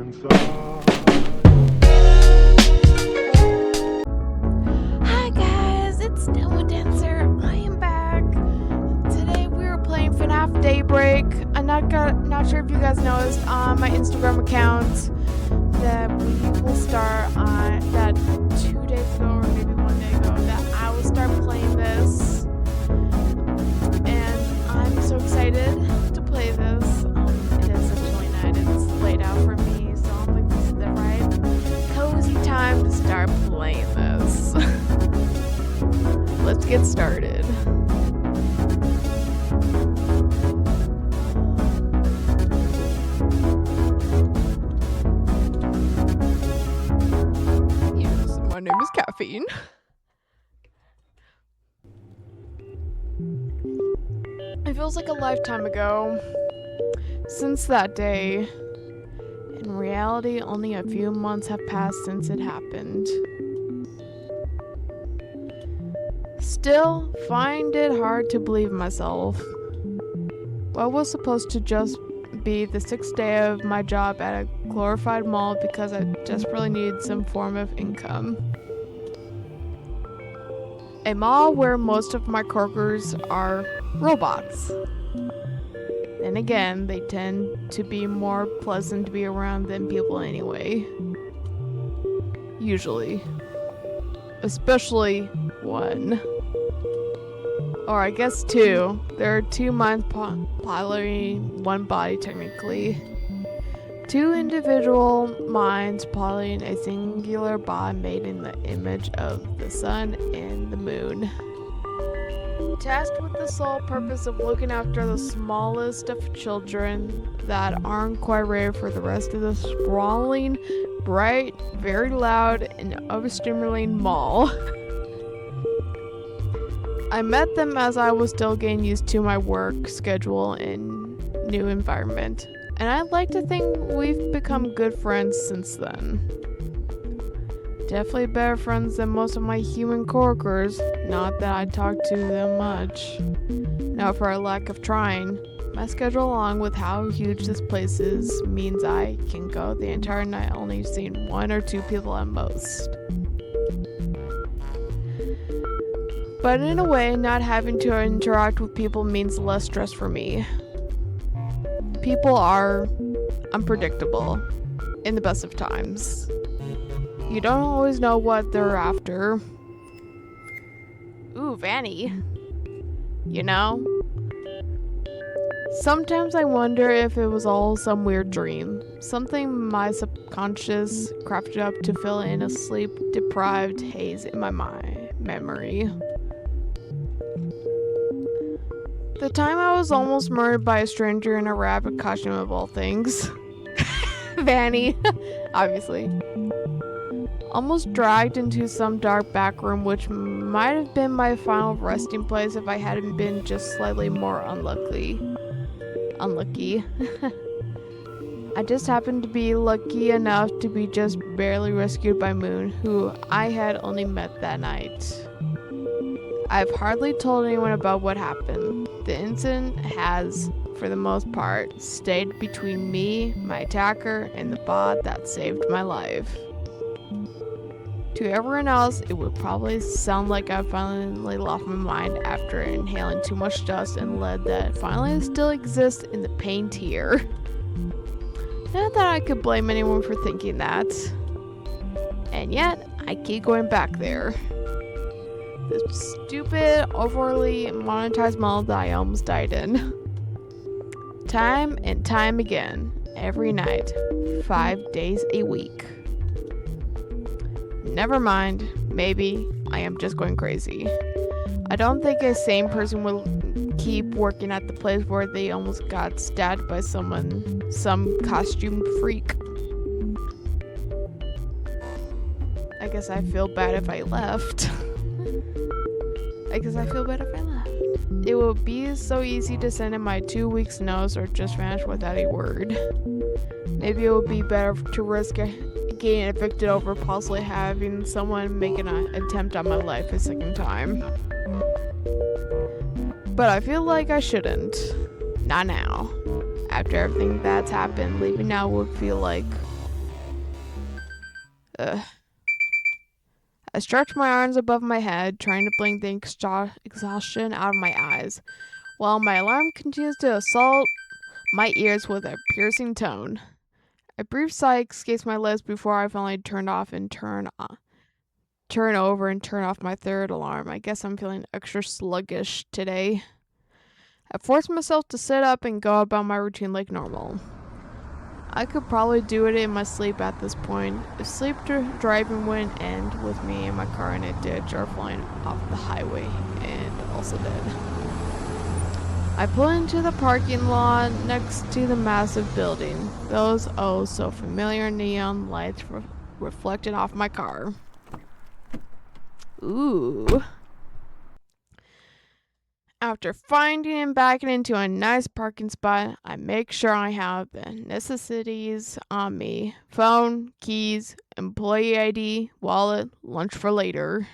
Hi guys, it's Demo Dancer. I am back. Today we were playing Fnaf DayBreak. I'm not sure if you guys noticed on my Instagram account that we will start on that 2 days ago or maybe 1 day ago that I will start playing this, and I'm so excited to play this. It is actually night. It's laid out for me, so I'm like, this is the right cozy time to start playing this. Let's get started. Yes, my name is Caffeine. It feels like a lifetime ago since that day. In reality, only a few months have passed since it happened. Still, find it hard to believe myself. What was supposed to just be the 6th day of my job at a glorified mall because I desperately needed some form of income. A mall where most of my coworkers are robots. And again, they tend to be more pleasant to be around than people anyway. Usually. Especially one. Or I guess two. There are two minds piloting one body technically. Two individual minds piloting a singular body made in the image of the sun and the moon. Tasked with the sole purpose of looking after the smallest of children that aren't quite ready for the rest of the sprawling, bright, very loud, and overstimulating mall. I met them as I was still getting used to my work schedule and new environment, and I'd like to think we've become good friends since then. Definitely better friends than most of my human coworkers, not that I talk to them much. Now for a lack of trying, my schedule along with how huge this place is means I can go the entire night only seeing 1 or 2 people at most. But in a way, not having to interact with people means less stress for me. People are unpredictable in the best of times. You don't always know what they're after. Ooh, Vanny. You know? Sometimes I wonder if it was all some weird dream. Something my subconscious crafted up to fill in a sleep-deprived haze in my memory. The time I was almost murdered by a stranger in a rabbit costume of all things. Vanny. Obviously. Almost dragged into some dark back room, which might have been my final resting place if I hadn't been just slightly more unlucky. I just happened to be lucky enough to be just barely rescued by Moon, who I had only met that night. I've hardly told anyone about what happened. The incident has, for the most part, stayed between me, my attacker, and the bot that saved my life. To everyone else, it would probably sound like I finally lost my mind after inhaling too much dust and lead that finally still exists in the paint here. Not that I could blame anyone for thinking that. And yet, I keep going back there. The stupid, overly monetized mall that I almost died in. Time and time again, every night, 5 days a week. Never mind, maybe I am just going crazy. I don't think a sane person will keep working at the place where they almost got stabbed by some costume freak. I guess I feel bad if I left. It would be so easy to send in my 2 weeks notice or just vanish without a word. Maybe it would be better to risk getting evicted over possibly having someone make an attempt on my life a second time. But I feel like I shouldn't. Not now. After everything that's happened, leaving now would feel like Ugh. I stretch my arms above my head, trying to blink the exhaustion out of my eyes, while my alarm continues to assault my ears with a piercing tone. A brief sigh escapes my lips before I finally turn over and turn off my third alarm. I guess I'm feeling extra sluggish today. I force myself to sit up and go about my routine like normal. I could probably do it in my sleep at this point, if sleep driving wouldn't end with me and my car in a ditch or flying off the highway, and also dead. I pull into the parking lot next to the massive building. Those oh so familiar neon lights reflected off my car. Ooh. After finding and backing into a nice parking spot, I make sure I have the necessities on me. Phone, keys, employee ID, wallet, lunch for later.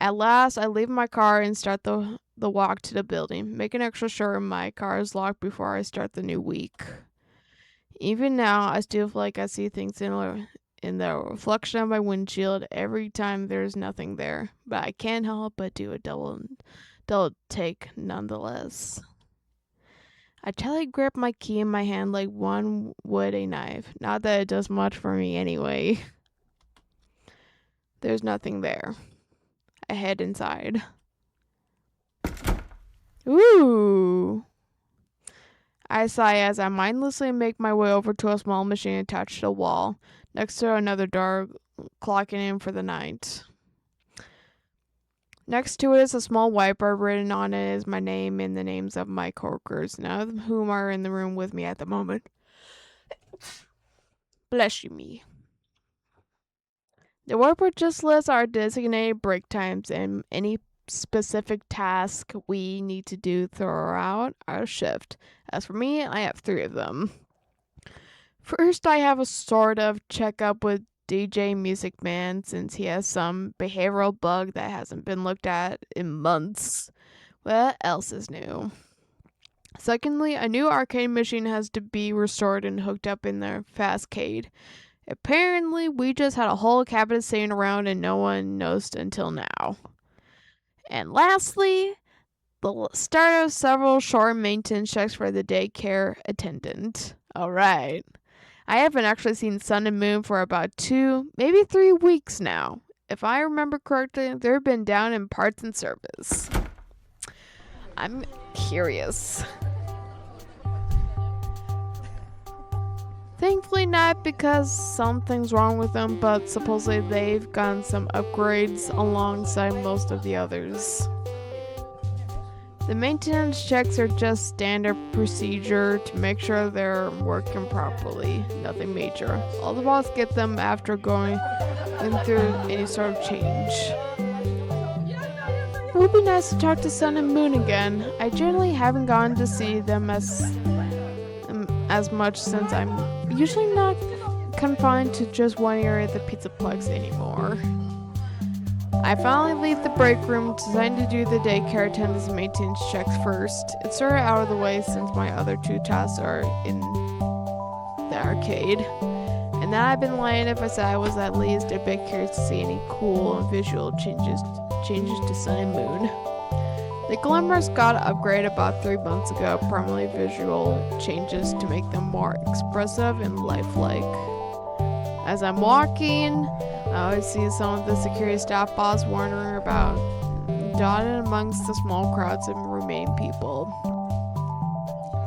At last, I leave my car and start the walk to the building, making extra sure my car is locked before I start the new week. Even now, I still feel like I see things in the reflection of my windshield every time there's nothing there, but I can't help but do a double take nonetheless. I tightly grip my key in my hand like one would a knife. Not that it does much for me anyway. There's nothing there. I head inside. Ooh. I sigh as I mindlessly make my way over to a small machine attached to the wall, next to another door clocking in for the night. Next to it is a small whiteboard. Written on it is my name and the names of my coworkers, none of whom are in the room with me at the moment. Bless you me. The whiteboard just lists our designated break times and any specific task we need to do throughout our shift. As for me, I have 3 of them. First, I have a sort of checkup with DJ Music Man since he has some behavioral bug that hasn't been looked at in months. What else is new? Secondly, a new arcade machine has to be restored and hooked up in the Fastcade. Apparently, we just had a whole cabinet sitting around and no one noticed until now. And lastly, the start of several short maintenance checks for the daycare attendant. Alright. I haven't actually seen Sun and Moon for about 2, maybe 3 weeks now. If I remember correctly, they've been down in parts and service. I'm curious. Thankfully not because something's wrong with them, but supposedly they've gotten some upgrades alongside most of the others. The maintenance checks are just standard procedure to make sure they're working properly, nothing major. All the boss get them after going through any sort of change. It would be nice to talk to Sun and Moon again. I generally haven't gone to see them as much since I'm usually not confined to just one area of the Pizzaplex anymore. I finally leave the break room, designed to do the daycare attendance and maintenance checks first. It's sort of out of the way since my other 2 tasks are in the arcade. And then I've been lying if I said I was at least a bit curious to see any cool and visual changes to Sun and Moon. The Glimmers got upgraded about 3 months ago, primarily visual changes to make them more expressive and lifelike. As I'm walking, I always see some of the security staff boss wandering about, dotted amongst the small crowds of remaining people.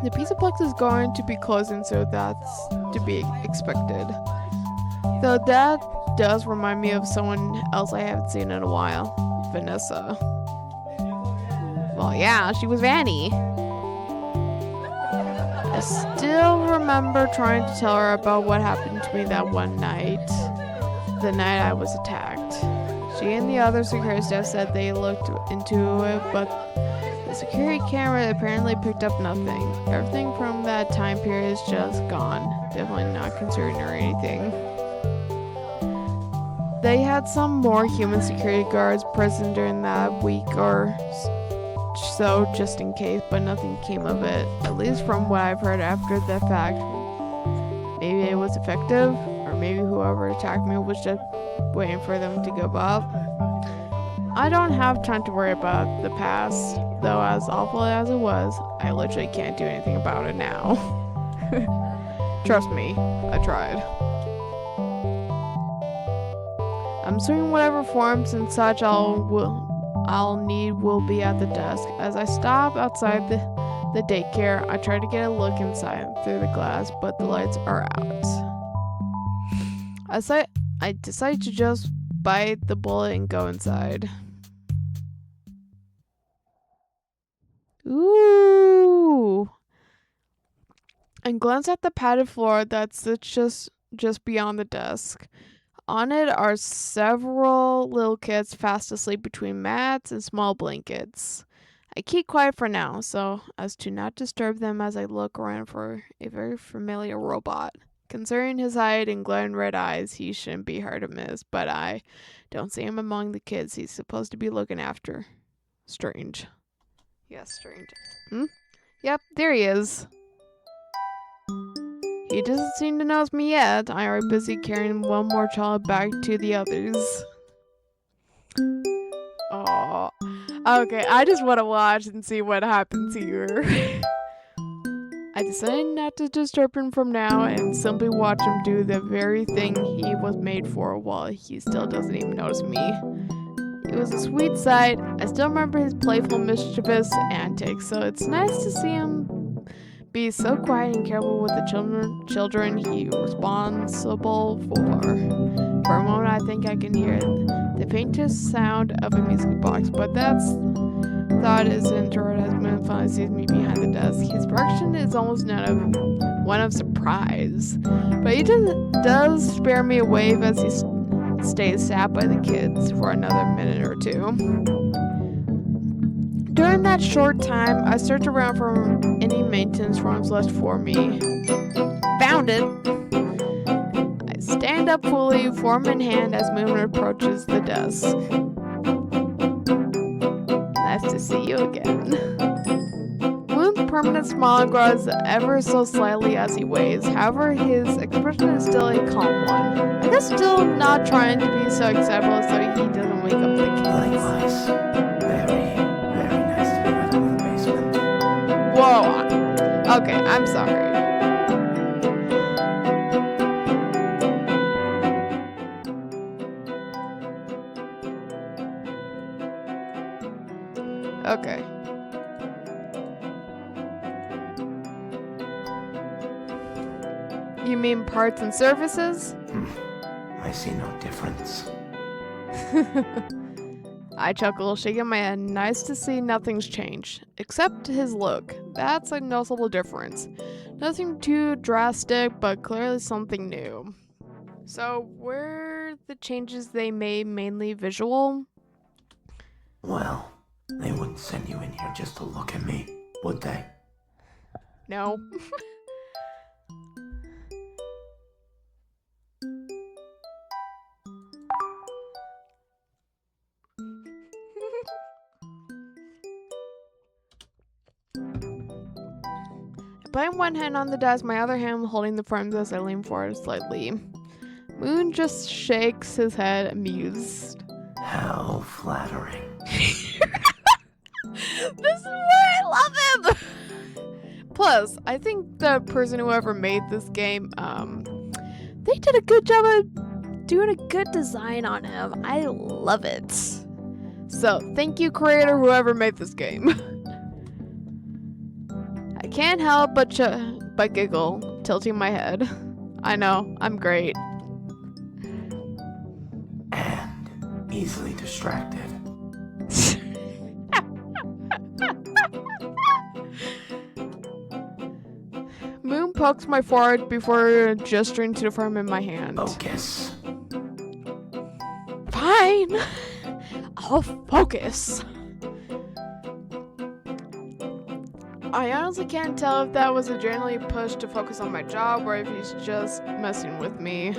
The Pizzaplex is going to be closing, so that's to be expected. Though that does remind me of someone else I haven't seen in a while, Vanessa. Well, yeah, she was Vanny. I still remember trying to tell her about what happened to me that one night. The night I was attacked. She and the other security staff said they looked into it, but the security camera apparently picked up nothing. Everything from that time period is just gone. Definitely not concerning or anything. They had some more human security guards present during that week or so, just in case, but nothing came of it. At least from what I've heard after the fact. Maybe it was effective, or or maybe whoever attacked me was just waiting for them to give up. I don't have time to worry about the past, though as awful as it was, I literally can't do anything about it now. Trust me, I tried. I'm assuming whatever forms and such I'll need will be at the desk. As I stop outside the daycare, I try to get a look inside through the glass, but the lights are out. I decide to just bite the bullet and go inside. Ooh! And glance at the padded floor that sits just beyond the desk. On it are several little kids fast asleep between mats and small blankets. I keep quiet for now, so as to not disturb them as I look around for a very familiar robot. Considering his height and glowing red eyes, he shouldn't be hard to miss, but I don't see him among the kids he's supposed to be looking after. Strange. Yes, strange. Yep, there he is. He doesn't seem to notice me yet. I are busy carrying one more child back to the others. Oh, okay. I just want to watch and see what happens here. I decided not to disturb him from now and simply watch him do the very thing he was made for while he still doesn't even notice me. It was a sweet sight. I still remember his playful, mischievous antics, so it's nice to see him be so quiet and careful with the children he responsible for. For a moment, I think I can hear the faintest sound of a music box, but that's thought is interrupted as Moon finally sees me behind the desk. His reaction is almost one of surprise, but he does spare me a wave as he stays sat by the kids for another minute or two. During that short time, I search around for any maintenance forms left for me. Found it! I stand up fully, form in hand, as Moon approaches the desk. Nice to see you again. Moon's permanent smile grows ever so slightly as he waves. However, his expression is still a calm one. I guess still not trying to be so excitable so he doesn't wake up the kids. Likewise. Very nice to be with in the basement. Whoa. Okay, I'm sorry. Okay. You mean parts and services? I see no difference. I chuckle, shaking my head. Nice to see nothing's changed. Except his look. That's a noticeable difference. Nothing too drastic, but clearly something new. So, were the changes they made mainly visual? Well, they wouldn't send you in here just to look at me, would they? No. Putting one hand on the desk, my other hand holding the frames as I lean forward slightly. Moon just shakes his head, amused. How flattering. This is why I love him! Plus, I think the person who ever made this game, they did a good job of doing a good design on him. I love it. So, thank you, creator, whoever made this game. I can't help but giggle, tilting my head. I know, I'm great. And easily distracted. Moon pokes my forehead before gesturing to the frame in my hand. Focus. Fine! I'll focus. I honestly can't tell if that was a genuinely push to focus on my job or if he's just messing with me.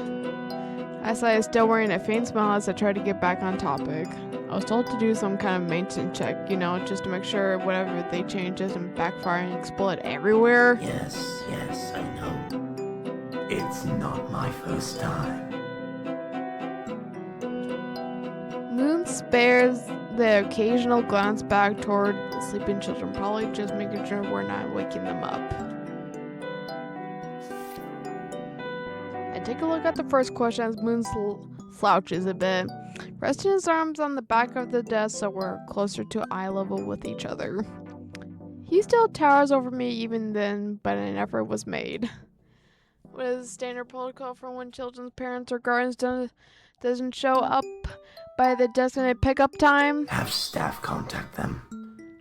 As I was still wearing a faint smile as I tried to get back on topic. I was told to do some kind of maintenance check, just to make sure whatever they change doesn't backfire and explode everywhere. Yes, I know. It's not my first time. Moon spares the occasional glance back toward the sleeping children, probably just making sure we're not waking them up. I take a look at the first question as Moon slouches a bit, resting his arms on the back of the desk so we're closer to eye level with each other. He still towers over me even then, but an effort was made. What is the standard protocol for when children's parents or guardians doesn't show up by the designated pickup time? Have staff contact them.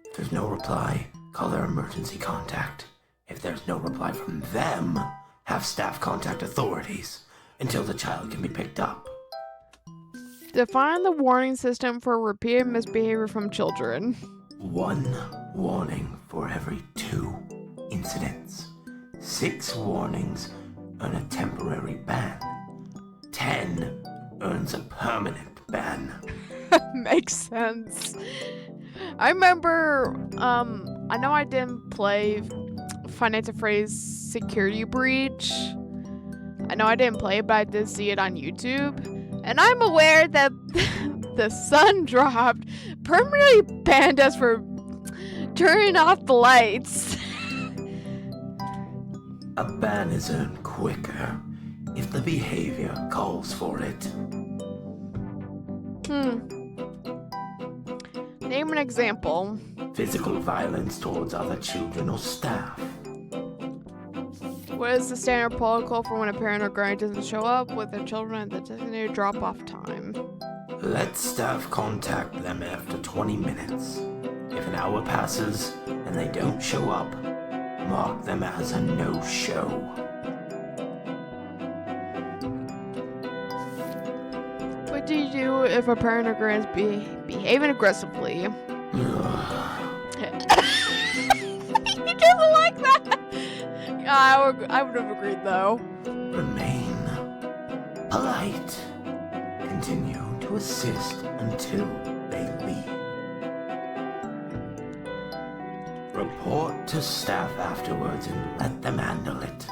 If there's no reply, call their emergency contact. If there's no reply from them, have staff contact authorities until the child can be picked up. Define the warning system for repeated misbehavior from children. 1 warning for every 2 incidents. 6 warnings earn a temporary ban. 10 earns a permanent ban. Makes sense. I remember, I know I didn't play Five Nights at Freddy's Security Breach. I know I didn't play it, but I did see it on YouTube. And I'm aware that the sun dropped permanently banned us for turning off the lights. A ban is earned quicker if the behavior calls for it. Name an example. Physical violence towards other children or staff. What is the standard protocol for when a parent or guardian doesn't show up with their children at the designated drop-off time? Let staff contact them after 20 minutes. If an hour passes and they don't show up, mark them as a no-show. What do you do if a parent or guardian is behaving aggressively? You didn't like that? I would have agreed though. Remain polite. Continue to assist until they leave. Report to staff afterwards and let them handle it.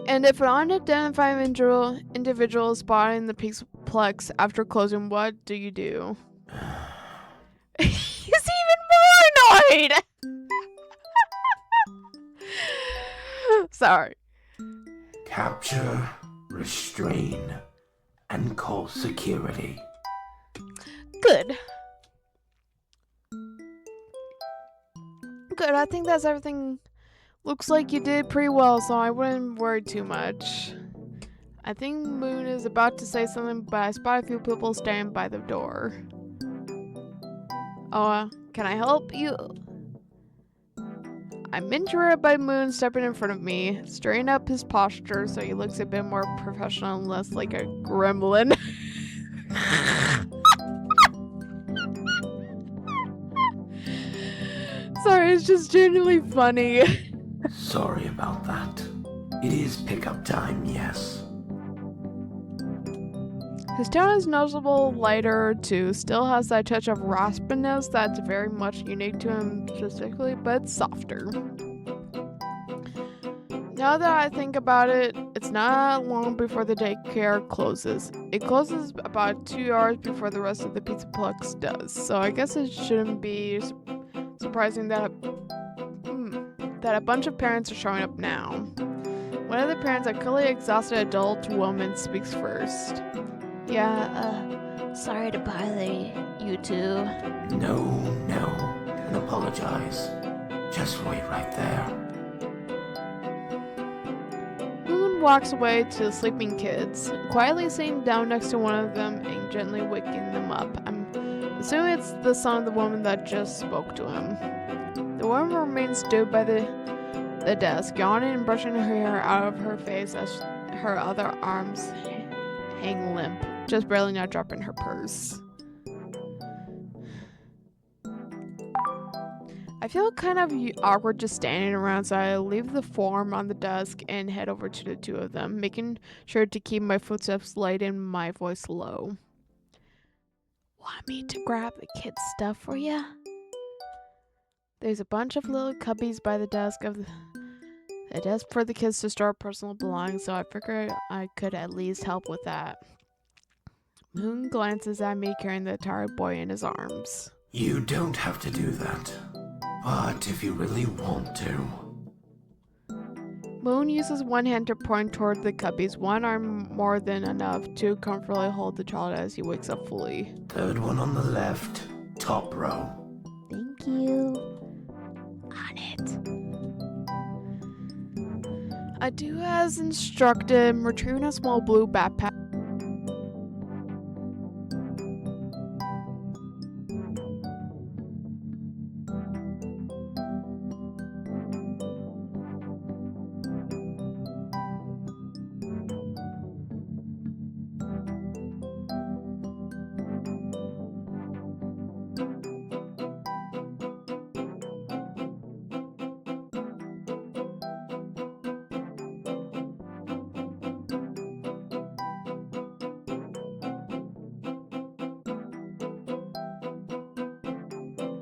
And if an unidentified individual is spotted in the Pixelplex after closing, what do you do? He's even more annoyed! Sorry. Capture, restrain, and call security. Good. Good, I think that's everything. Looks like you did pretty well, so I wouldn't worry too much. I think Moon is about to say something, but I spot a few people standing by the door. Oh, can I help you? I'm interrupted by Moon stepping in front of me, stirring up his posture so he looks a bit more professional and less like a gremlin. Sorry, it's just genuinely funny. Sorry about that. It is pickup time, yes. His tone is noticeable lighter too, still has that touch of raspiness that's very much unique to him specifically, but softer. Now that I think about it, it's not long before the daycare closes. It closes about 2 hours before the rest of the Pixelplex does, so I guess it shouldn't be surprising that a bunch of parents are showing up now. One of the parents, a clearly exhausted adult woman, speaks first. Yeah, sorry to bother you two. No, don't apologize. Just wait right there. Moon walks away to the sleeping kids, quietly sitting down next to one of them and gently waking them up. I'm assuming it's the son of the woman that just spoke to him. The woman remains stood by the desk, yawning and brushing her hair out of her face as her other arms hang limp, just barely not dropping her purse. I feel kind of awkward just standing around, so I leave the form on the desk and head over to the two of them, making sure to keep my footsteps light and my voice low. Want me to grab the kids' stuff for you? There's a bunch of little cubbies by the desk for the kids to store personal belongings, so I figured I could at least help with that. Moon glances at me carrying the tired boy in his arms. You don't have to do that. But if you really want to. Moon uses one hand to point toward the cubbies, one arm more than enough to comfortably hold the child as he wakes up fully. Third one on the left, top row. Thank you. On it. I do as instructed, retrieving a small blue backpack.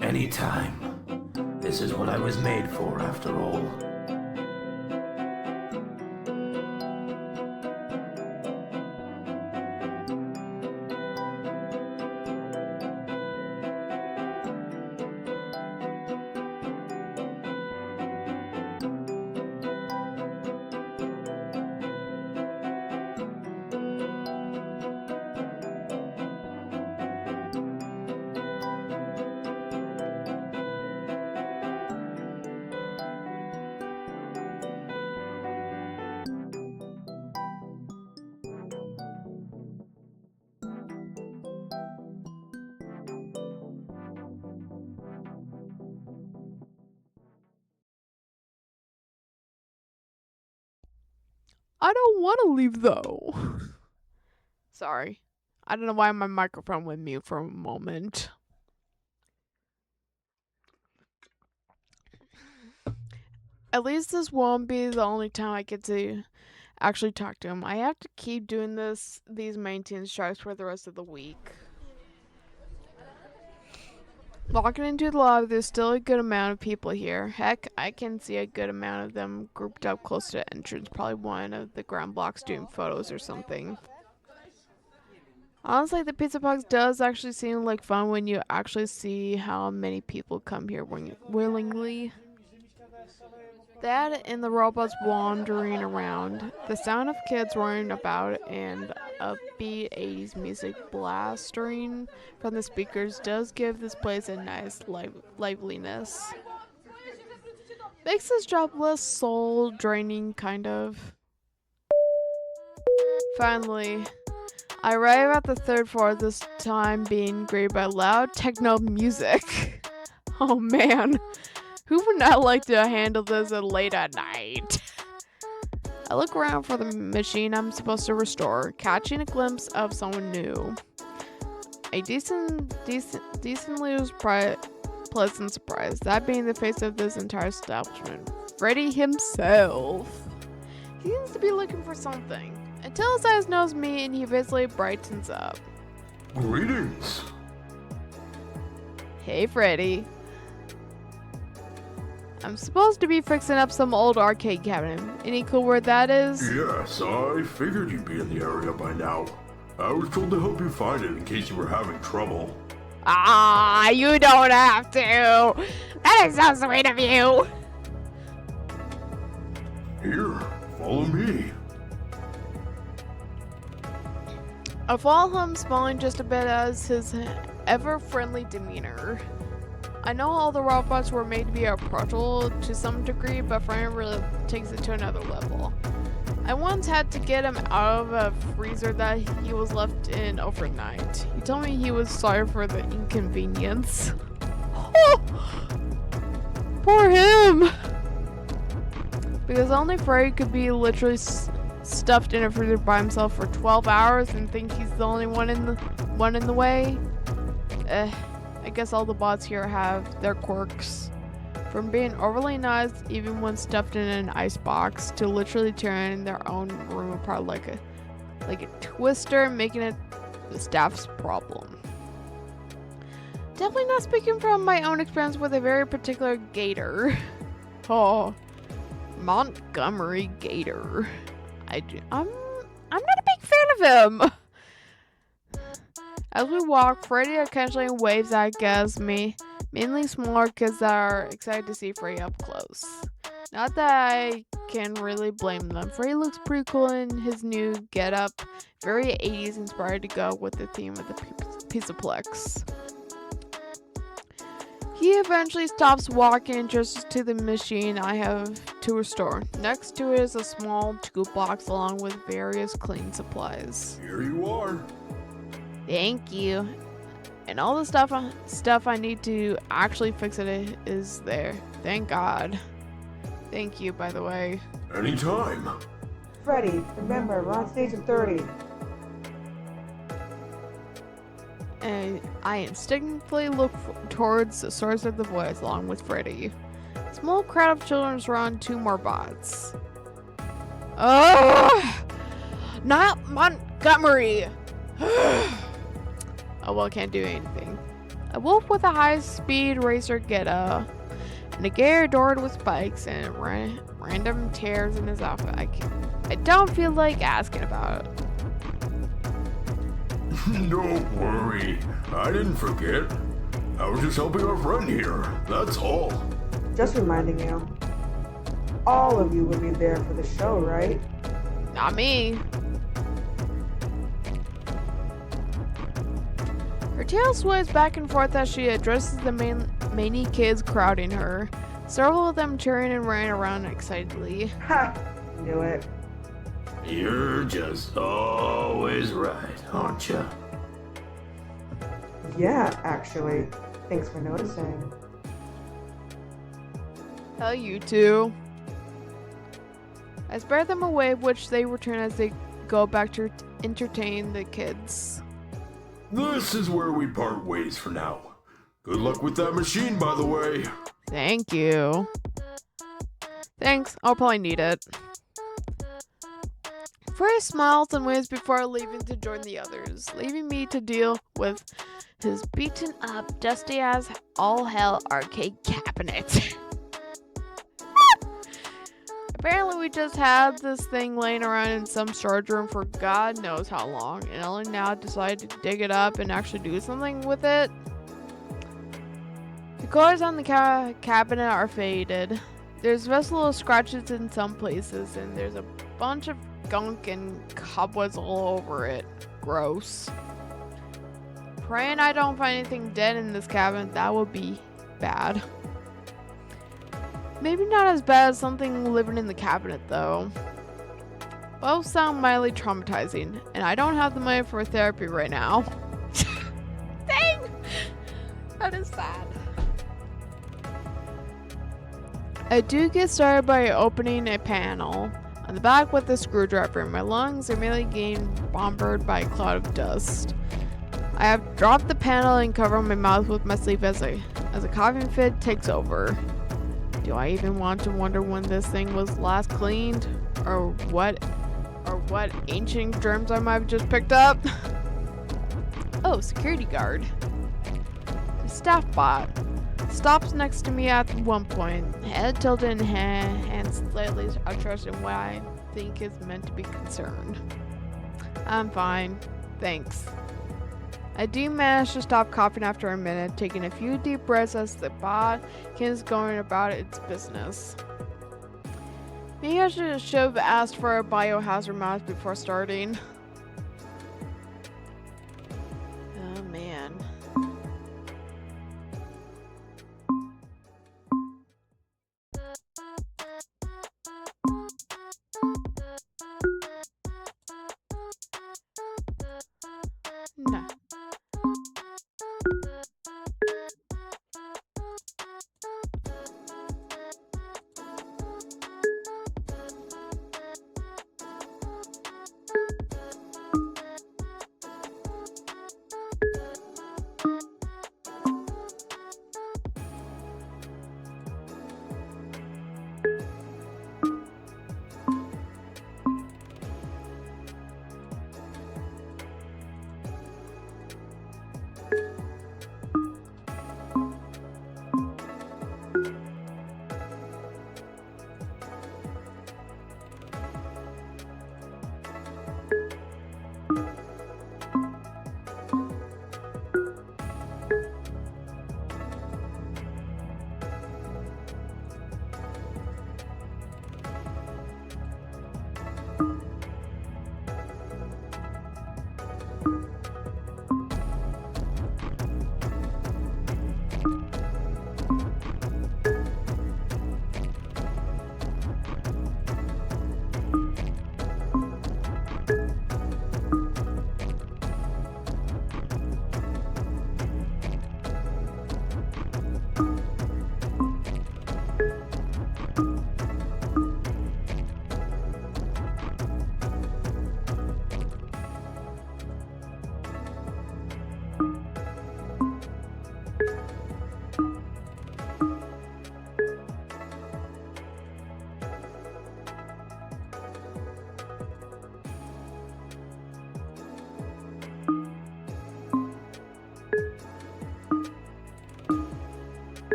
Anytime. This is what I was made for, after all. I don't want to leave though. Sorry. I don't know why my microphone went mute for a moment. At least this won't be the only time I get to actually talk to him. I have to keep doing these maintenance strikes for the rest of the week. Walking into the lobby, there's still a good amount of people here. Heck, I can see a good amount of them grouped up close to the entrance. Probably one of the ground blocks doing photos or something. Honestly, the pizza box does actually seem like fun when you actually see how many people come here willingly. That and the robots wandering around, the sound of kids running about, and upbeat 80s music blastering from the speakers does give this place a nice liveliness. Makes this job less soul draining, kind of. Finally, I arrive at the third floor, this time being greeted by loud techno music. Oh man. Who would not like to handle this late at night? I look around for the machine I'm supposed to restore, catching a glimpse of someone new. A decently pleasant surprise, that being the face of this entire establishment. Freddy himself. He seems to be looking for something, until his eyes notice me and he visibly brightens up. Greetings. Hey Freddy. I'm supposed to be fixing up some old arcade cabinet. Any clue where that is? Yes, I figured you'd be in the area by now. I was told to help you find it in case you were having trouble. Ah, you don't have to. That is so sweet of you. Here, follow me. I follow him, smiling just a bit as his ever-friendly demeanor. I know all the robots were made to be approachable to some degree, but Fran really takes it to another level. I once had to get him out of a freezer that he was left in overnight. He told me he was sorry for the inconvenience. Oh, poor him! Because only Freddy could be literally stuffed in a freezer by himself for 12 hours and think he's the only one in the way. I guess all the bots here have their quirks. From being overly nice even when stuffed in an icebox to literally tearing their own room apart like a twister, making it the staff's problem. definitely not speaking from my own experience with a very particular gator. Oh, Montgomery Gator. I'm not a big fan of him. As we walk, Freddy occasionally waves at us, mainly smaller kids that are excited to see Freddy up close. Not that I can really blame them. Freddy looks pretty cool in his new getup, very 80s inspired to go with the theme of the Pizzaplex. He eventually stops walking and just to the machine I have to restore. Next to it is a small scoop box along with various cleaning supplies. Here you are. Thank you. And all the stuff I need to actually fix it is there. Thank God. Thank you, by the way. Anytime. Freddy, remember, we're on stage of 30. And I instinctively look towards the source of the voice along with Freddy. A small crowd of children surround 2 more bots. Oh! Not Montgomery! Oh well, can't do anything. A wolf with a high-speed racer getup, and a gator adored with spikes and random tears in his outfit. I don't feel like asking about it. Don't worry. I didn't forget. I was just helping our friend here. That's all. Just reminding you. All of you will be there for the show, right? Not me. Her tail sways back and forth as she addresses the many kids crowding her. Several of them cheering and running around excitedly. Ha! Knew it. You're just always right, aren't you? Yeah, actually. Thanks for noticing. Hell, you two. I spare them a wave, which they return as they go back to entertain the kids. This is where we part ways for now. Good luck with that machine, by the way. Thank you. Thanks, I'll probably need it. Freddy smiles and waves before leaving to join the others, leaving me to deal with his beaten up, dusty as all hell arcade cabinet. Apparently we just had this thing laying around in some storage room for God knows how long, and only now decided to dig it up and actually do something with it. The colors on the cabinet are faded. There's just little scratches in some places, and there's a bunch of gunk and cobwebs all over it. Gross. Praying I don't find anything dead in this cabinet, that would be bad. Maybe not as bad as something living in the cabinet, though. Both sound mildly traumatizing, and I don't have the money for therapy right now. Dang! That is sad. I do get started by opening a panel on the back with a screwdriver. My lungs are immediately getting bombarded by a cloud of dust. I have dropped the panel and covered my mouth with my sleeve as a coughing fit takes over. Do I even want to wonder when this thing was last cleaned? Or what ancient germs I might have just picked up? Oh, security guard. A staff bot. Stops next to me at one point. Head tilted and hands slightly outstretched in what I think is meant to be concerned. I'm fine. Thanks. I do manage to stop coughing after a minute, taking a few deep breaths as the bot begins going about its business. Maybe I should have asked for a biohazard mask before starting. Oh man. No.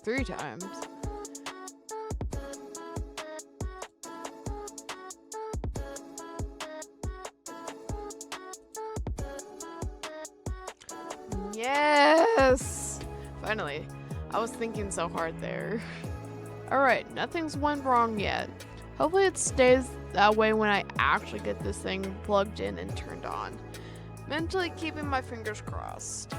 3 times. Yes! Finally. I was thinking so hard there. Alright, nothing's went wrong yet. Hopefully it stays that way when I actually get this thing plugged in and turned on. Mentally keeping my fingers crossed.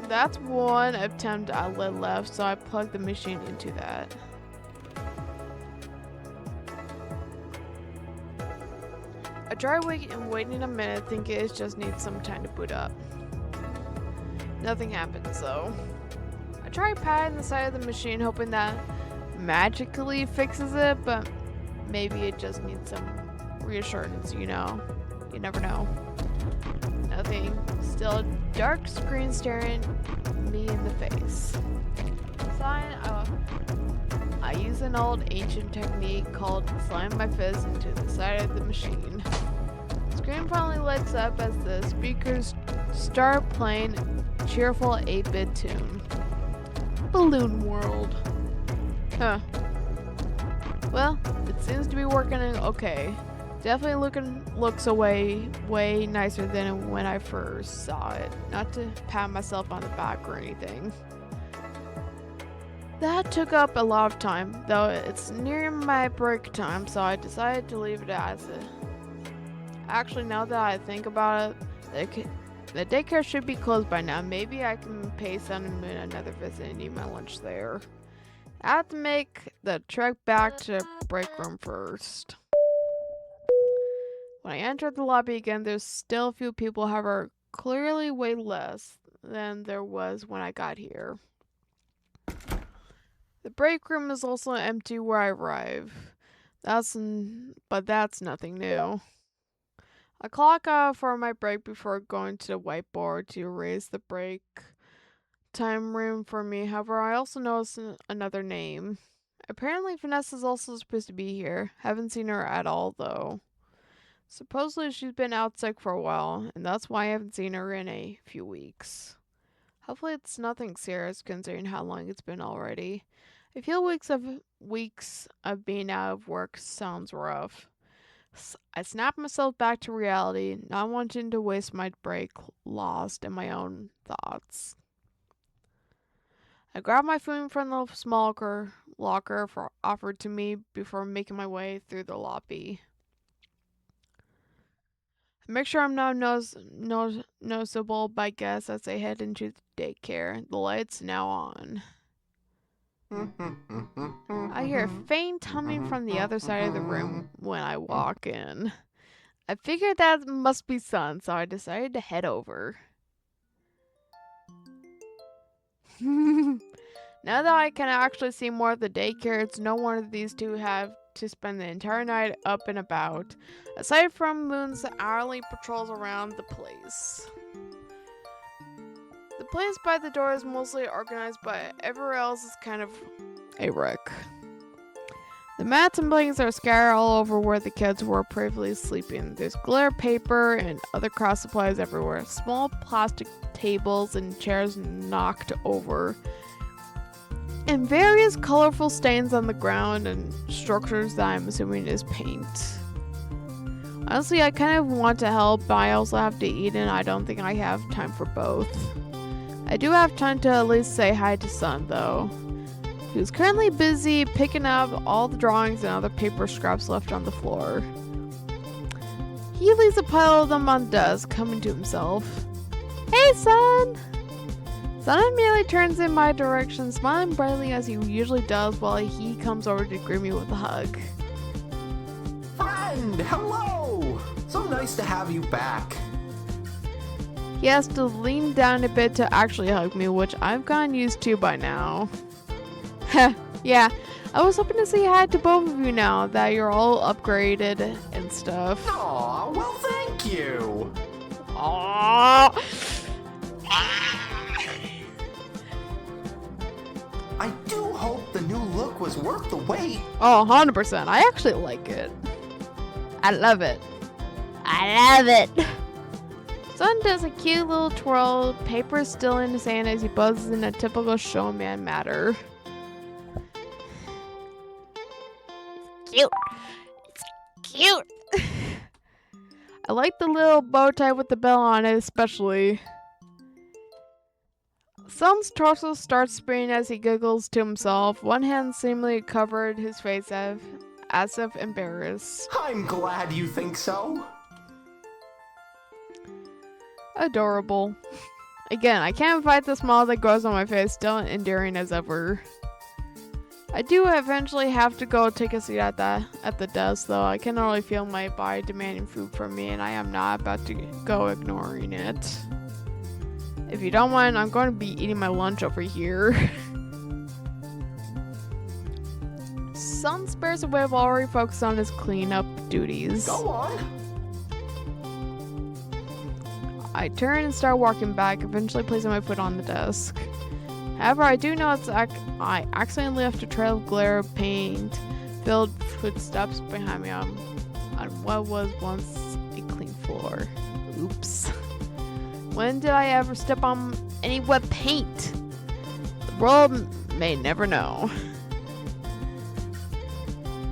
That's one attempt outlet left, so I plugged the machine into that. I tried waiting a minute, thinking it just needs some time to boot up. Nothing happened, so I tried patting the side of the machine, hoping that magically fixes it, but maybe it just needs some reassurance, you know. You never know. Nothing. Still a dark screen staring me in the face. Sign. I use an old ancient technique called slime my fist into the side of the machine. The screen finally lights up as the speakers start playing cheerful 8-bit tune. Balloon World. Huh. Well, it seems to be working okay. Definitely looks way nicer than when I first saw it. Not to pat myself on the back or anything. That took up a lot of time, though it's near my break time, so I decided to leave it as it. Actually, now that I think about it, the daycare should be closed by now. Maybe I can pay Sun and Moon another visit and eat my lunch there. I have to make the trek back to the break room first. When I entered the lobby again, there's still a few people, however, clearly way less than there was when I got here. The break room is also empty where I arrive. But that's nothing new. I clock out for my break before going to the whiteboard to erase the break time room for me. However, I also notice another name. Apparently, Vanessa's also supposed to be here. Haven't seen her at all, though. Supposedly, she's been out sick for a while, and that's why I haven't seen her in a few weeks. Hopefully, it's nothing serious considering how long it's been already. I feel weeks of being out of work sounds rough. I snap myself back to reality, not wanting to waste my break lost in my own thoughts. I grab my phone from the small locker offered to me before making my way through the lobby. I make sure I'm not noticeable by guests as I head into the daycare. The light's now on. I hear a faint humming from the other side of the room when I walk in. I figured that must be Sun, so I decided to head over. Now that I can actually see more of the daycare, it's no wonder these two have to spend the entire night up and about, aside from Moon's hourly patrols around the place. The place by the door is mostly organized, but everywhere else is kind of a wreck. The mats and blankets are scattered all over where the kids were previously sleeping. There's glitter paper and other craft supplies everywhere. Small plastic tables and chairs knocked over. And various colorful stains on the ground and structures that I'm assuming is paint. Honestly, I kind of want to help, but I also have to eat and I don't think I have time for both. I do have time to at least say hi to Sun, though. Who's currently busy picking up all the drawings and other paper scraps left on the floor. He leaves a pile of them on the desk, coming to himself. Hey, Sun! Sun immediately turns in my direction, smiling brightly as he usually does while he comes over to greet me with a hug. Friend, hello! So nice to have you back. He has to lean down a bit to actually hug me, which I've gotten used to by now. Yeah, I was hoping to say hi to both of you now that you're all upgraded and stuff. Aw, well thank you! Aww. I do hope the new look was worth the wait. Oh, 100%. I actually like it. I love it. I love it. Sun does a cute little twirl, paper still in his hand as he buzzes in a typical showman manner. Cute. It's cute. I like the little bow tie with the bell on it especially. Sun's torso starts spinning as he giggles to himself. One hand seemingly covered his face as if embarrassed. I'm glad you think so. Adorable. Again, I can't fight the smile that grows on my face, still endearing as ever. I do eventually have to go take a seat at the desk, though. I can already feel my body demanding food from me, and I am not about to go ignoring it. If you don't mind, I'm going to be eating my lunch over here. Sun spares away while already focused on his cleanup duties. Go on. I turn and start walking back, eventually placing my foot on the desk. However, I do notice I accidentally left a trail of glare of paint-filled footsteps behind me on what was once a clean floor. Oops. When did I ever step on any wet paint? The world may never know.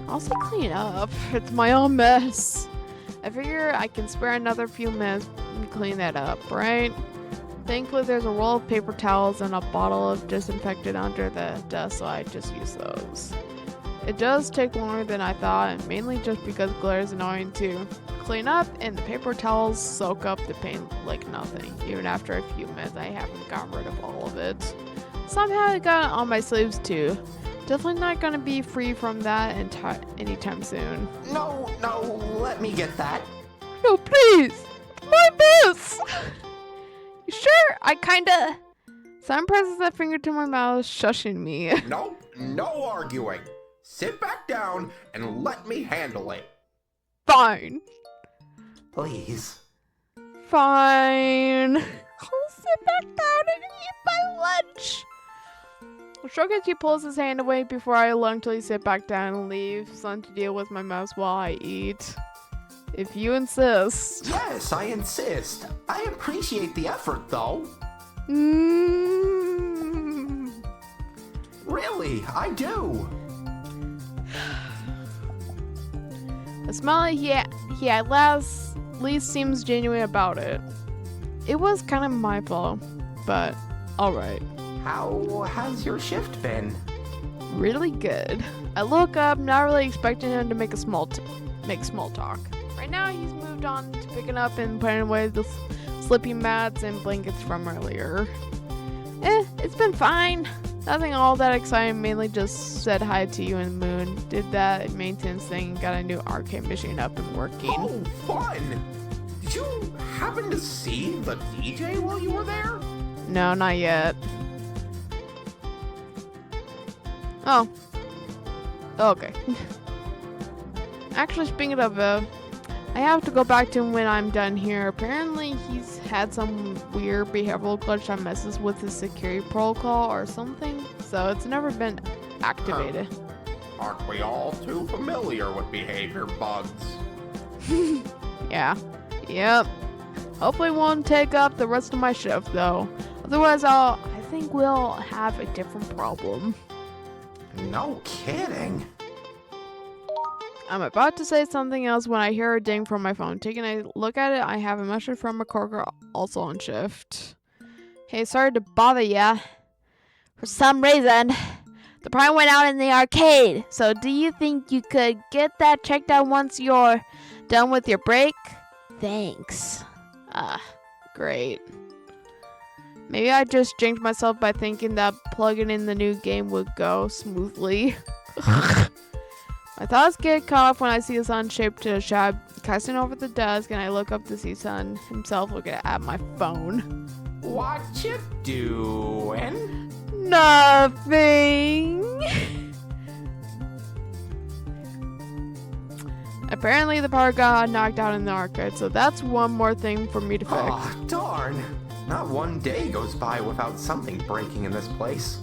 I'll also clean up. It's my own mess. I figure I can spare another few minutes and clean that up, right? Thankfully, there's a roll of paper towels and a bottle of disinfectant under the desk, so I just use those. It does take longer than I thought, and mainly just because glare is annoying to clean up, and the paper towels soak up the paint like nothing. Even after a few minutes, I haven't gotten rid of all of it. Somehow I got it on my sleeves too. Definitely not gonna be free from that anytime soon. No, let me get that. No, please! My mess! You sure? I kinda... Sun presses that finger to my mouth, shushing me. Nope, no arguing. Sit back down and let me handle it. Fine. Please. Fine. I'll sit back down and eat my lunch. Shoguchi pulls his hand away before I reluctantly sit back down and leave Sun to deal with my mess while I eat. If you insist. Yes, I insist. I appreciate the effort, though. Really, I do. The smile he at least seems genuine about it. It was kind of my fault, but alright. How has your shift been? Really good. I look up, not really expecting him to make small talk. Right now, he's moved on to picking up and putting away the sleeping mats and blankets from earlier. It's been fine. Nothing all that exciting, mainly just said hi to you and Moon. Did that maintenance thing and got a new arcade machine up and working. Oh, fun! Did you happen to see the DJ while you were there? No, not yet. Oh. Okay. Actually, speaking of, I have to go back to him when I'm done here. Apparently, he's had some weird behavioral glitch that messes with his security protocol or something, so it's never been activated. Aren't we all too familiar with behavior bugs? Yeah. Yep. Hopefully won't take up the rest of my shift, though. Otherwise, I think we'll have a different problem. No kidding. I'm about to say something else when I hear a ding from my phone. Taking a look at it, I have a message from a coworker also on shift. Hey, sorry to bother ya. For some reason, the prime went out in the arcade. So do you think you could get that checked out once you're done with your break? Thanks. Great. Maybe I just jinxed myself by thinking that plugging in the new game would go smoothly. My thoughts get caught up when I see Sun shaped to a shadow casting over the desk, and I look up to see Sun himself looking at my phone. What you doing? Nothing. Apparently the power got knocked out in the arcade, so that's one more thing for me to fix. Oh, darn. Not one day goes by without something breaking in this place.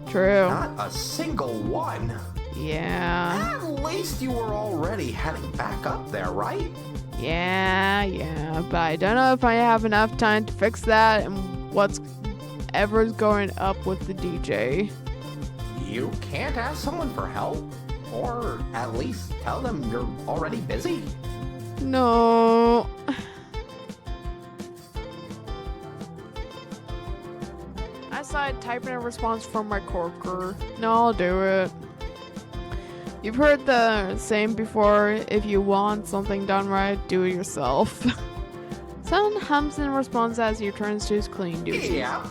True. Not a single one. Yeah. At least you were already heading back up there, right? Yeah, but I don't know if I have enough time to fix that and whatever's going up with the DJ. You can't ask someone for help? Or at least tell them you're already busy? No. I started typing a response from my coworker. No, I'll do it. You've heard the saying before, if you want something done right, do it yourself. Son hums in response as he returns to his cleaning duties. Yeah.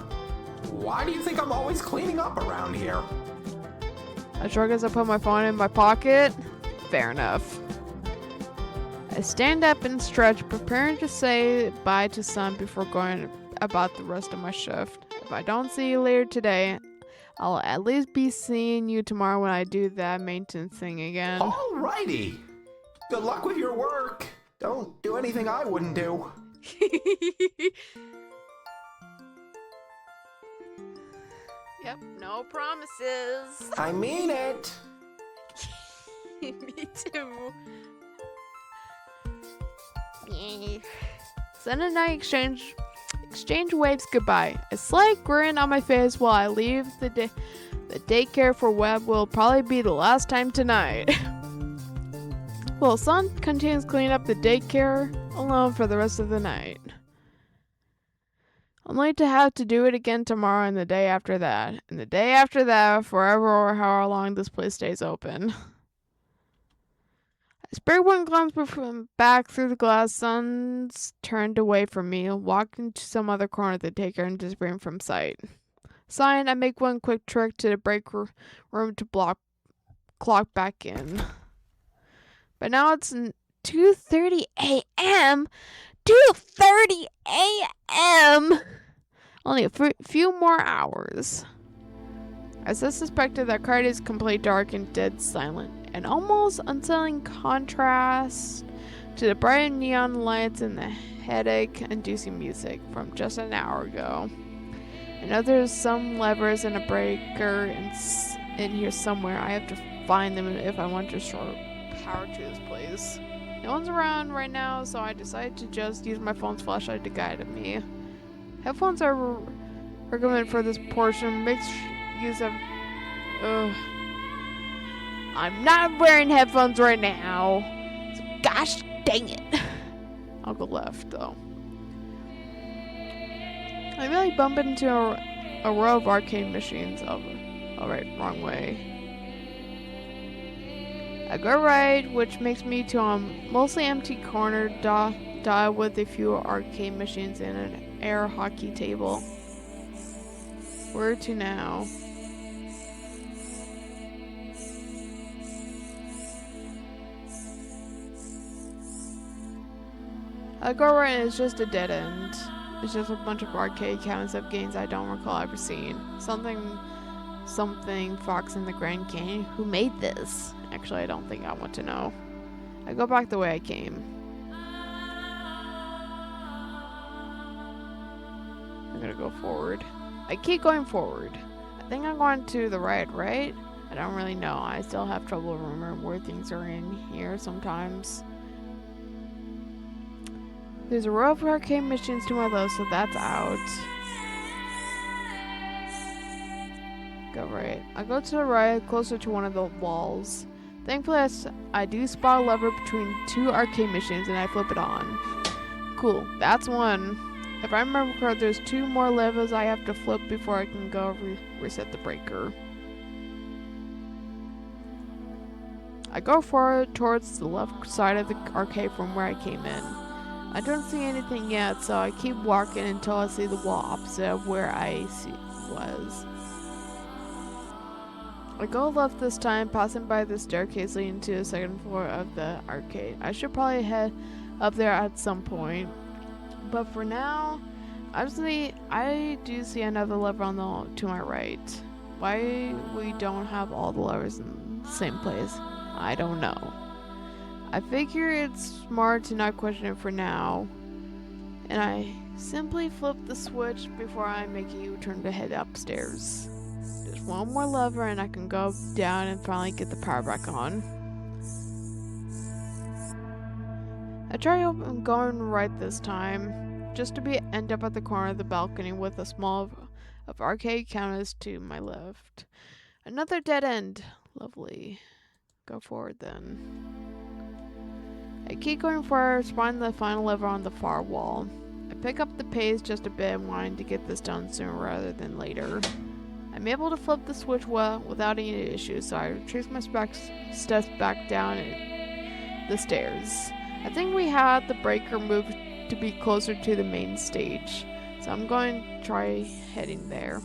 Why do you think I'm always cleaning up around here? I shrug as I put my phone in my pocket. Fair enough. I stand up and stretch, preparing to say bye to Son before going about the rest of my shift. If I don't see you later today, I'll at least be seeing you tomorrow when I do that maintenance thing again. Alrighty. Good luck with your work. Don't do anything I wouldn't do. Yep, no promises. I mean it. Me too. Son and I exchange waves goodbye. A slight grin on my face while I leave the daycare for what will probably be the last time tonight. Well, Son continues cleaning up the daycare alone for the rest of the night. Only to have to do it again tomorrow and the day after that. And the day after that, forever or however long this place stays open. I sprayed one glance back through the glass. Son's turned away from me, walking to some other corner of the daycare and disappearing from sight. Sighing, I make one quick trek to the break room to clock back in. But now it's 2:30 a.m. 2:30 a.m. Only a few more hours. As I suspected, that card is completely dark and dead silent. An almost unsettling contrast to the bright neon lights and the headache-inducing music from just an hour ago. I know there's some levers and a breaker in here somewhere. I have to find them if I want to restore power to this place. No one's around right now, so I decided to just use my phone's flashlight to guide me. Headphones are recommended for this portion. Make use of... I'm not wearing headphones right now. So gosh dang it. I'll go left, though. I really bump into a row of arcade machines. Alright, wrong way. I go right, which makes me to a mostly empty corner dotted with a few arcade machines and an air hockey table. Where to now? I go right and it's just a dead end. It's just a bunch of arcade cabinets of games I don't recall ever seeing. Something Fox in the Grand Canyon. Who made this? Actually, I don't think I want to know. I go back the way I came. I'm gonna go forward. I keep going forward. I think I'm going to the right? I don't really know. I still have trouble remembering where things are in here sometimes. There's a row of arcade machines to my left, so that's out. Go right. I go to the right, closer to one of the walls. Thankfully, I do spot a lever between two arcade machines, and I flip it on. Cool, that's one. If I remember correctly, there's two more levers I have to flip before I can go reset the breaker. I go forward towards the left side of the arcade from where I came in. I don't see anything yet, so I keep walking until I see the wall opposite of where I was. I go left this time, passing by the staircase leading to the second floor of the arcade. I should probably head up there at some point. But for now, obviously, I do see another lever to my right. Why we don't have all the levers in the same place, I don't know. I figure it's smart to not question it for now. And I simply flip the switch before I make a U-turn to head upstairs. Just one more lever and I can go down and finally get the power back on. I try going right this time, just to end up at the corner of the balcony with a small of arcade counters to my left. Another dead end. Lovely. Go forward then. I keep going forward, find the final lever on the far wall. I pick up the pace just a bit, wanting to get this done sooner rather than later. I'm able to flip the switch well without any issues, so I retrace my steps back down the stairs. I think we had the breaker moved to be closer to the main stage, so I'm going to try heading there.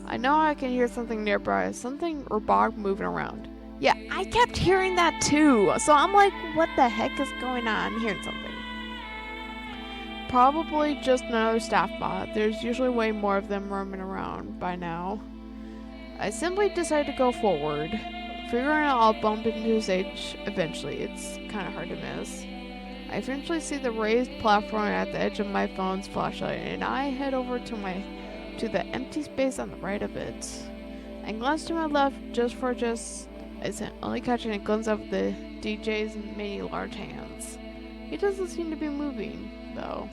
I know I can hear something nearby, something robotic moving around. Yeah, I kept hearing that too, so I'm like, what the heck is going on? I'm hearing something. Probably just another staff bot. There's usually way more of them roaming around by now. I simply decide to go forward, figuring I'll bump into his edge eventually. It's kind of hard to miss. I eventually see the raised platform at the edge of my phone's flashlight, and I head over to the empty space on the right of it. I glance to my left only catching a glimpse of the DJ's many large hands. He doesn't seem to be moving, though.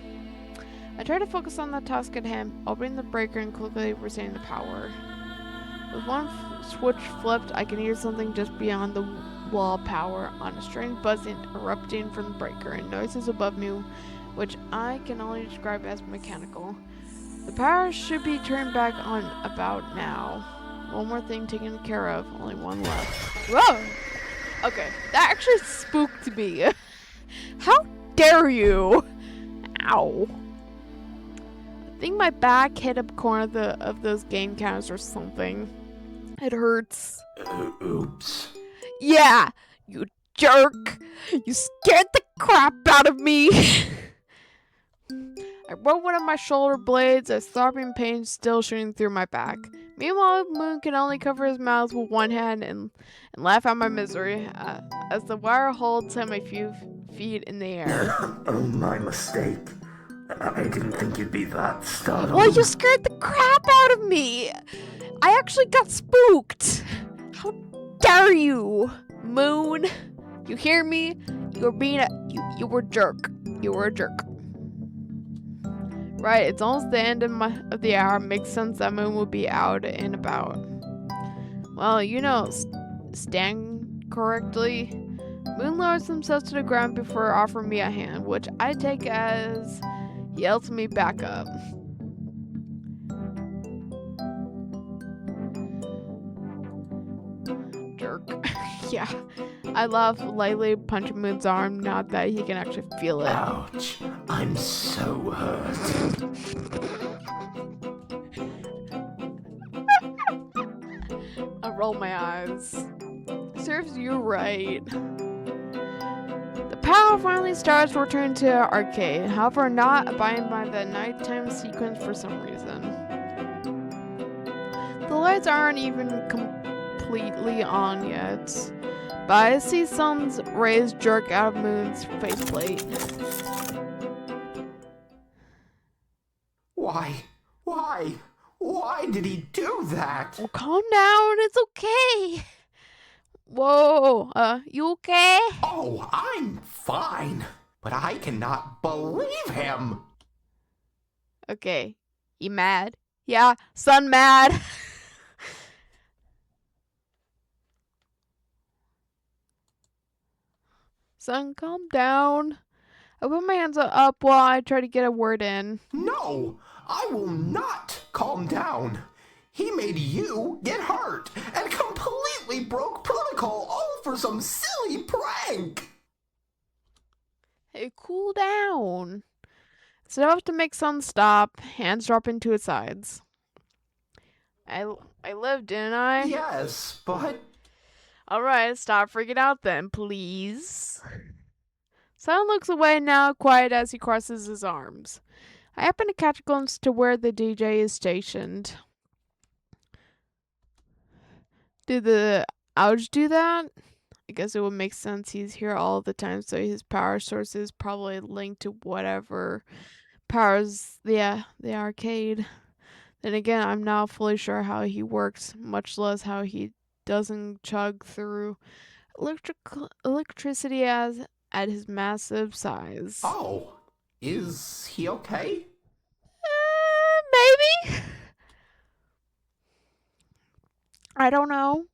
I try to focus on the task at hand, opening the breaker and quickly resetting the power. With one switch flipped, I can hear something just beyond the wall power on a strange buzzing erupting from the breaker and noises above me, which I can only describe as mechanical. The power should be turned back on about now. One more thing taken care of, only one left. Whoa! Okay, that actually spooked me. How dare you? Ow. I think my back hit a corner of those game counters or something. It hurts. Oops. Yeah, you jerk. You scared the crap out of me. I broke one of my shoulder blades, a throbbing pain still shooting through my back. Meanwhile, Moon can only cover his mouth with one hand and laugh at my misery as the wire holds him a few feet in the air. Oh, my mistake. I didn't think you'd be that startled. Well, you scared the crap out of me. I actually got spooked. How dare you, Moon? You hear me? You were a jerk. You were a jerk. Right, it's almost the end of the hour. Makes sense that Moon will be out and about. Well, stand correctly. Moon lowers himself to the ground before offering me a hand, which I take as he helps me back up. Jerk. Yeah. I laugh lightly, punching Moon's arm, not that he can actually feel it. Ouch. I'm so hurt. I roll my eyes. Serves you right. The power finally starts to return to arcade, however not abiding by the nighttime sequence for some reason. The lights aren't even completely on yet, but I see Sun's rays jerk out of Moon's faceplate. Why did he do that? Oh, calm down, it's okay. Whoa, you okay? Oh, I'm fine. But I cannot believe him. Okay, you mad? Yeah, Sun mad. Sun, calm down. I put my hands up while I try to get a word in. No, I will not calm down. He made you get hurt and completely broke protocol all for some silly prank. Hey, cool down. It's enough to make Sun stop, hands drop into his sides. I lived, didn't I? Yes, but... Alright, stop freaking out then, please. Sun looks away now, quiet as he crosses his arms. I happen to catch a glimpse to where the DJ is stationed. Did the ouch do that? I guess it would make sense. He's here all the time, so his power source is probably linked to whatever powers the arcade. Then again, I'm not fully sure how he works, much less how he doesn't chug through electricity as at his massive size. Oh, is he okay? Maybe? I don't know.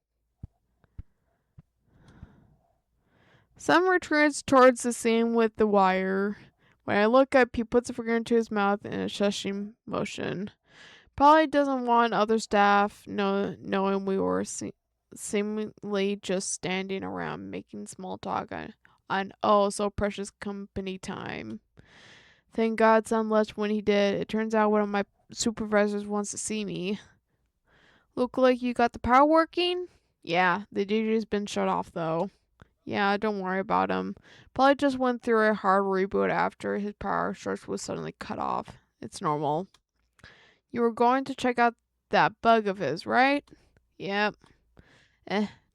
Sam retreats towards the scene with the wire. When I look up, he puts a finger into his mouth in a shushing motion. Probably doesn't want other staff knowing we were seemingly just standing around making small talk on oh so precious company time. Thank God Sam left when he did. It turns out one of my supervisors wants to see me. Look like you got the power working? Yeah, the DJ's been shut off though. Yeah, don't worry about him. Probably just went through a hard reboot after his power source was suddenly cut off. It's normal. You were going to check out that bug of his, right? Yep.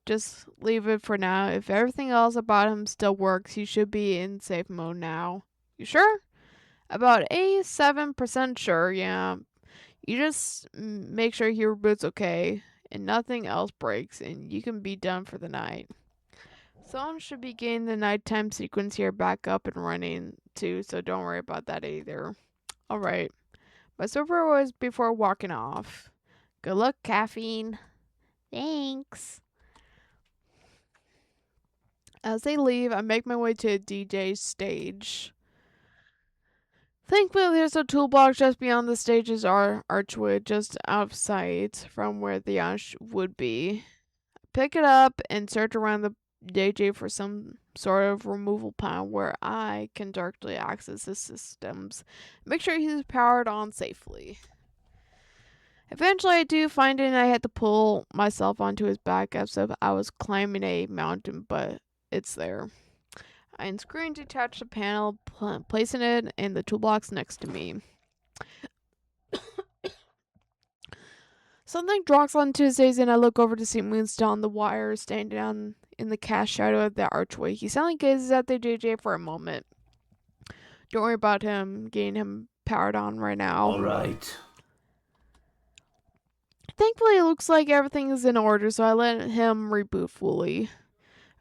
Just leave it for now. If everything else about him still works, he should be in safe mode now. You sure? About 87% sure, yeah. You just make sure he reboots okay, and nothing else breaks, and you can be done for the night. Someone should be getting the nighttime sequence here back up and running too, so don't worry about that either. Alright. My super was before walking off. Good luck, Caffeine. Thanks. As they leave, I make my way to a DJ stage. Thankfully, there's a toolbox just beyond the stage's archway, just out of sight from where the arch would be. Pick it up and search around the DJ for some sort of removal panel where I can directly access his systems. Make sure he's powered on safely. Eventually, I do find it and I had to pull myself onto his back as if I was climbing a mountain, but it's there. I unscrew and detach the panel, placing it in the toolbox next to me. Something drops onto his face and I look over to see Moon still on the wire, standing down in the cast shadow of the archway. He suddenly gazes at the DJ for a moment. Don't worry about him, getting him powered on right now. Alright. Thankfully, it looks like everything is in order, so I let him reboot fully.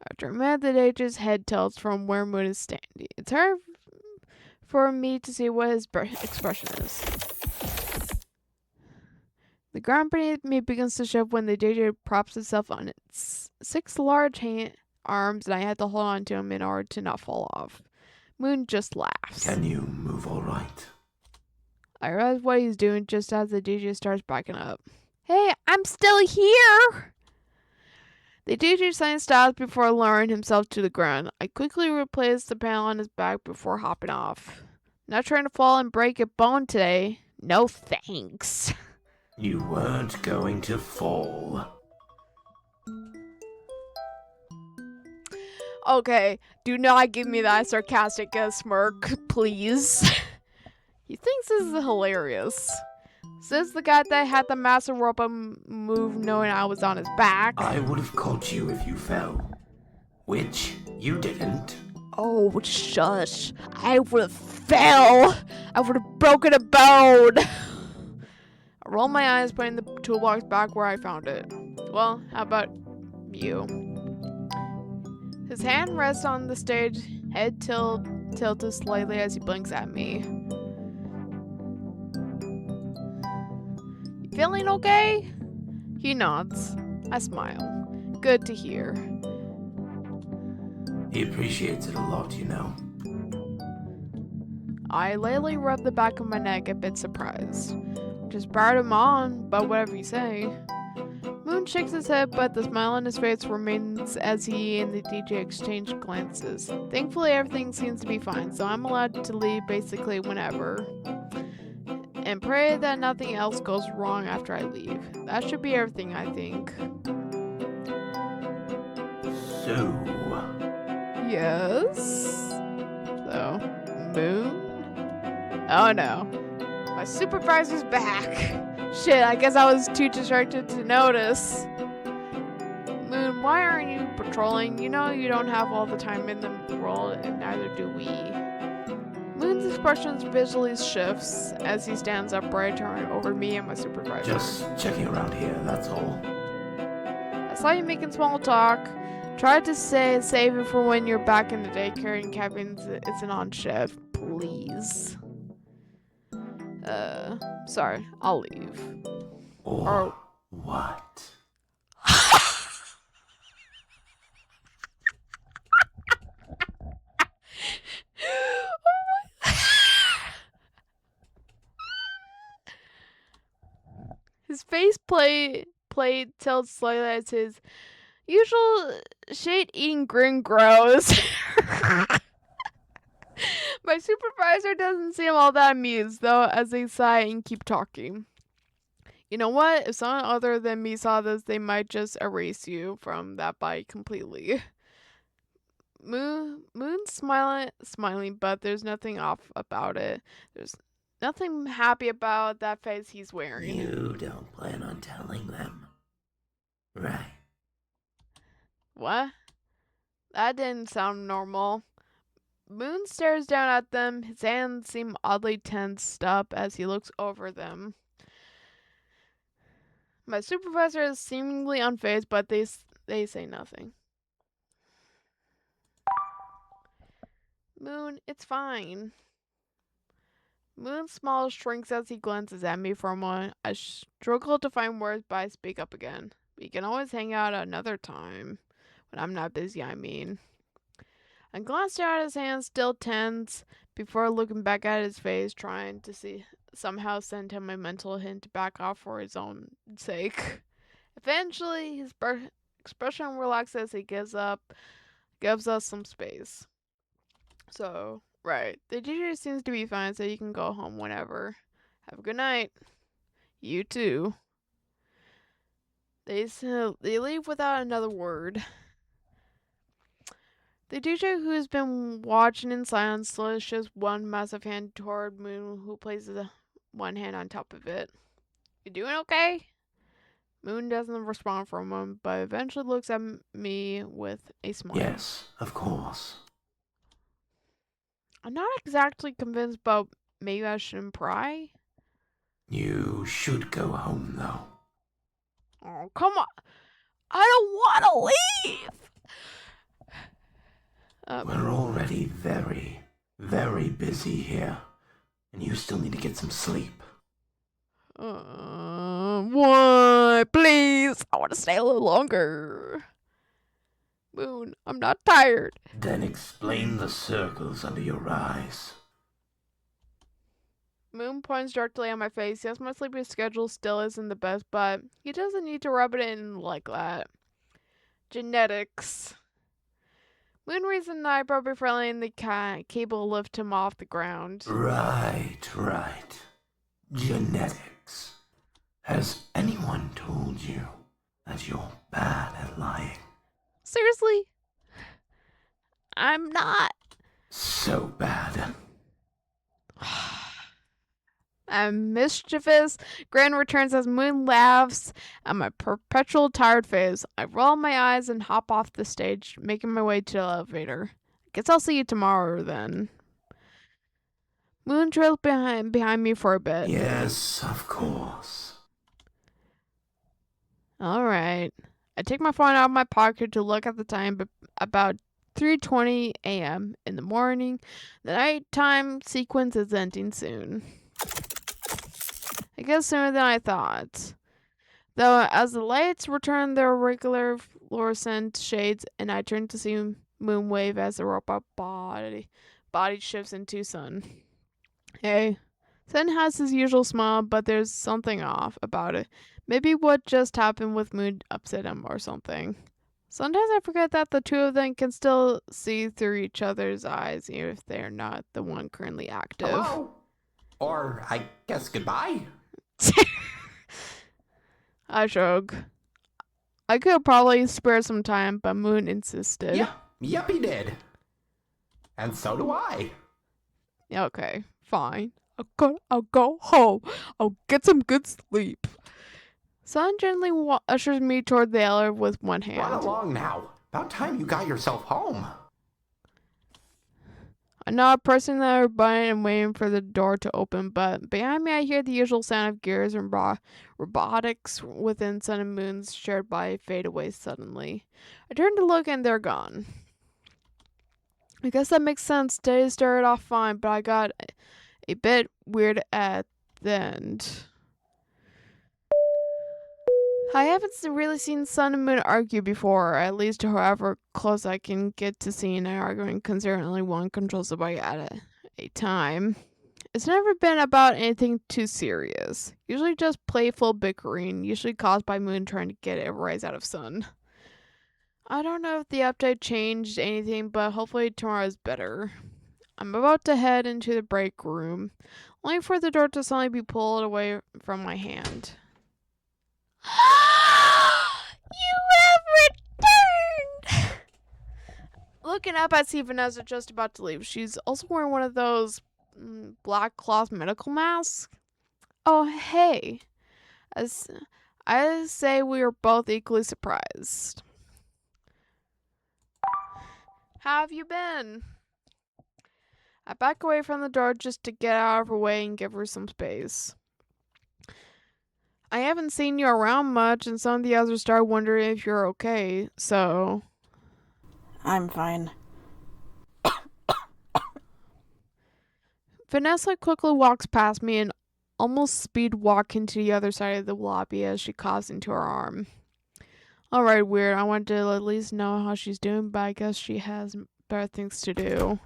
After a minute, the DJ's head tilts from where Moon is standing. It's hard for me to see what his expression is. The ground beneath me begins to shift when the DJ props itself on its 6 large arms, and I had to hold on to him in order to not fall off. Moon just laughs. Can you move alright? I realize what he's doing just as the DJ starts backing up. Hey, I'm still here! The DJ suddenly stops before lowering himself to the ground. I quickly replaced the panel on his back before hopping off. Not trying to fall and break a bone today. No thanks. You weren't going to fall. Okay, do not give me that sarcastic smirk, please. He thinks this is hilarious. Says the guy that had the massive robot move knowing I was on his back. I would have caught you if you fell. Which you didn't. Oh, shush. I would have fell. I would have broken a bone. I roll my eyes, putting the toolbox back where I found it. Well, how about you? His hand rests on the stage, head tilted slightly as he blinks at me. You feeling okay? He nods. I smile. Good to hear. He appreciates it a lot, you know. I lightly rub the back of my neck, a bit surprised. Just barred him on, but whatever you say. Moon shakes his head, but the smile on his face remains as he and the DJ exchange glances. Thankfully, everything seems to be fine, so I'm allowed to leave basically whenever. And pray that nothing else goes wrong after I leave. That should be everything, I think. So, Yes? So, Moon? Oh no. My supervisor's back. Shit, I guess I was too distracted to notice. Moon, why aren't you patrolling? You know you don't have all the time in the world, and neither do we. Moon's expression visually shifts as he stands upright, towering over me and my supervisor. just checking around here, that's all. I saw you making small talk. Try to save it for when you're back in the daycare and Kevin isn't on shift, please. Sorry, I'll leave. Or what? His face played tilted slightly as his usual shade-eating grin grows. My supervisor doesn't seem all that amused, though, as they sigh and keep talking. You know what? If someone other than me saw this, they might just erase you from that bite completely. Moon's smiling, but there's nothing off about it. There's nothing happy about that face he's wearing. You don't plan on telling them, right? What? That didn't sound normal. Moon stares down at them. His hands seem oddly tensed up as he looks over them. My supervisor is seemingly unfazed, but they say nothing. Moon, it's fine. Moon's smile shrinks as he glances at me for a moment. I struggle to find words, but I speak up again. We can always hang out another time. When I'm not busy, I mean. I glanced down at his hands, still tense, before looking back at his face, trying to somehow send him a mental hint to back off for his own sake. Eventually, his expression relaxes as he gives us some space. So, right, the DJ seems to be fine, so you can go home whenever. Have a good night. You too. They leave without another word. The DJ, who's been watching in silence, slowly shifts one massive hand toward Moon, who places one hand on top of it. You doing okay? Moon doesn't respond for a moment, but eventually looks at me with a smile. Yes, of course. I'm not exactly convinced, but maybe I shouldn't pry. You should go home, though. Oh, come on. I don't want to leave. We're already very, very busy here, and you still need to get some sleep. Why? Please. I want to stay a little longer. Moon, I'm not tired. Then explain the circles under your eyes. Moon points directly at my face. Yes, my sleeping schedule still isn't the best, but he doesn't need to rub it in like that. Genetics. Moon raised an eyebrow before letting the cable lift him off the ground. Right. Genetics. Has anyone told you that you're bad at lying? Seriously? I'm not. So bad. I'm mischievous. Gran returns as Moon laughs at my perpetual tired face. I roll my eyes and hop off the stage, making my way to the elevator. Guess I'll see you tomorrow then. Moon trails behind me for a bit. Yes, of course. Alright. I take my phone out of my pocket to look at the time, but about 3:20 a.m. in the morning. The nighttime sequence is ending soon. I guess sooner than I thought. Though, as the lights return their regular fluorescent shades, and I turn to see Moon wave as the robot body shifts into Sun. Hey. Sun has his usual smile, but there's something off about it. Maybe what just happened with Moon upset him or something. Sometimes I forget that the two of them can still see through each other's eyes, even if they're not the one currently active. Hello? Or, I guess, goodbye? I shrug. I could probably spare some time, but Moon insisted. Yep, he did. And so do I. Okay, fine. I'll go home. I'll get some good sleep. Sun gently ushers me toward the elevator with one hand. Run along now. About time you got yourself home. I'm not pressing the button and waiting for the door to open, but behind me I hear the usual sound of gears and robotics within Sun and Moon's shared by fade away suddenly. I turn to look and they're gone. I guess that makes sense. Day started off fine, but I got a bit weird at the end. I haven't really seen Sun and Moon argue before, at least however close I can get to seeing and arguing, considering only one controls the bike at a time. It's never been about anything too serious. Usually just playful bickering, usually caused by Moon trying to get a rise out of Sun. I don't know if the update changed anything, but hopefully tomorrow is better. I'm about to head into the break room, only for the door to suddenly be pulled away from my hand. You have returned! Looking up, I see Vanessa just about to leave. She's also wearing one of those black cloth medical masks. Oh, hey. As I say, we are both equally surprised. How have you been? I back away from the door just to get out of her way and give her some space. I haven't seen you around much, and some of the others start wondering if you're okay, so... I'm fine. Vanessa quickly walks past me and almost speed walk into the other side of the lobby as she coughs into her arm. Alright, weird. I wanted to at least know how she's doing, but I guess she has better things to do.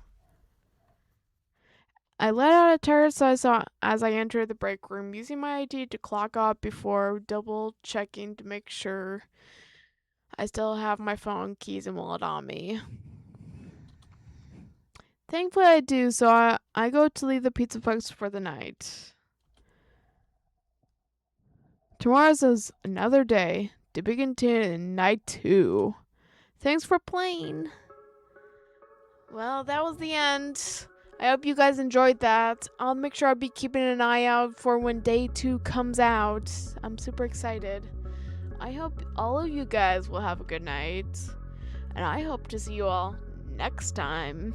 I let out a tired sigh as I entered the break room, using my ID to clock out before double checking to make sure I still have my phone, keys, and wallet on me. Thankfully I do, so I go to leave the pizza place for the night. Tomorrow's another day to begin night 2. Thanks for playing. Well, that was the end. I hope you guys enjoyed that. I'll make sure I'll be keeping an eye out for when day 2 comes out. I'm super excited. I hope all of you guys will have a good night. And I hope to see you all next time.